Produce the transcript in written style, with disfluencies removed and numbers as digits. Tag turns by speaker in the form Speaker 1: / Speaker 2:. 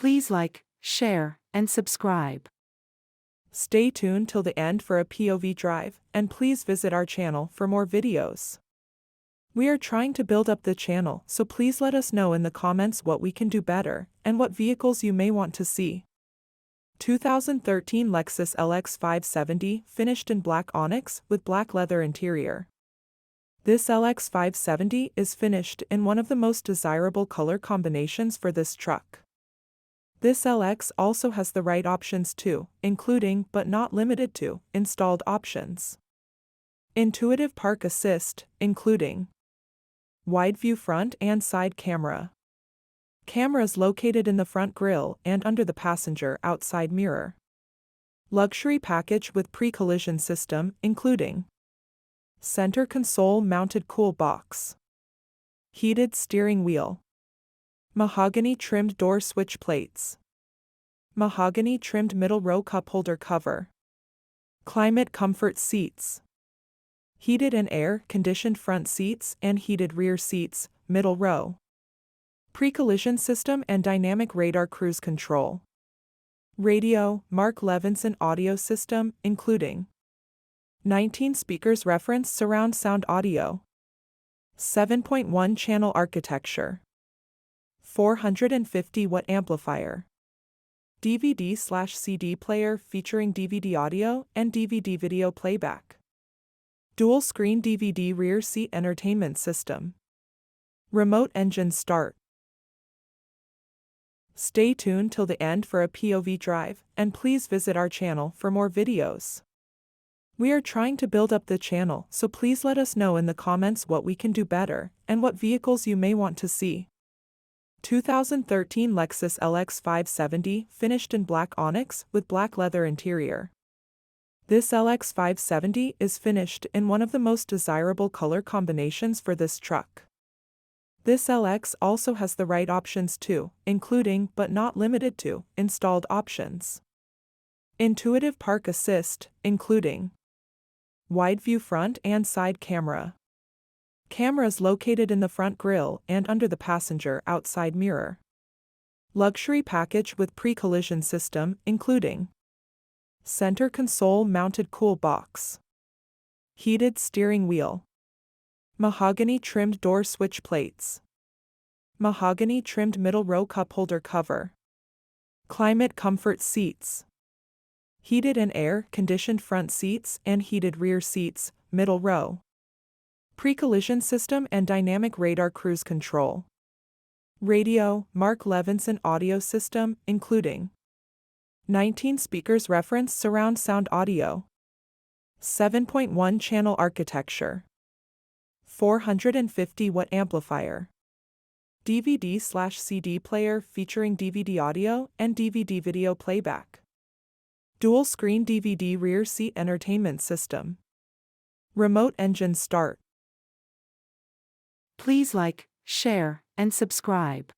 Speaker 1: Please like, share, and subscribe.
Speaker 2: Stay tuned till the end for a POV drive, and please visit our channel for more videos. We are trying to build up the channel, so please let us know in the comments what we can do better, and what vehicles you may want to see. 2013 Lexus LX570 finished in Black Onyx with black leather interior. This LX570 is finished in one of the most desirable color combinations for this truck. This LX also has the right options too, including, but not limited to, installed options. Intuitive park assist, including wide view front and side camera. Cameras located in the front grille and under the passenger outside mirror. Luxury package with pre-collision system, including center console mounted cool box. Heated steering wheel. Mahogany trimmed door switch plates. Mahogany trimmed middle row cup holder cover. Climate comfort seats. Heated and air-conditioned front seats and heated rear seats, middle row. Pre-collision system and dynamic radar cruise control. Radio, Mark Levinson audio system, including 19 speakers reference surround sound audio. 7.1 channel architecture. 450-watt amplifier. DVD/CD player featuring DVD audio and DVD video playback. Dual screen DVD rear seat entertainment system. Remote engine start. Stay tuned till the end for a POV drive, and please visit our channel for more videos. We are trying to build up the channel, so please let us know in the comments what we can do better, and what vehicles you may want to see. 2013 Lexus LX570 finished in Black Onyx with black leather interior. This LX570 is finished in one of the most desirable color combinations for this truck. This LX also has the right options too, including, but not limited to, installed options. Intuitive park assist, including wide view front and side camera. Cameras located in the front grille and under the passenger outside mirror. Luxury package with pre-collision system, including center console mounted cool box. Heated steering wheel. Mahogany trimmed door switch plates. Mahogany trimmed middle row cup holder cover. Climate comfort seats. Heated and air-conditioned front seats and heated rear seats, middle row. Pre-collision system and dynamic radar cruise control. Radio, Mark Levinson audio system, including 19 speakers reference surround sound audio. 7.1 channel architecture. 450-watt amplifier. DVD/CD player featuring DVD audio and DVD video playback. Dual screen DVD rear seat entertainment system. Remote engine start.
Speaker 1: Please like, share, and subscribe.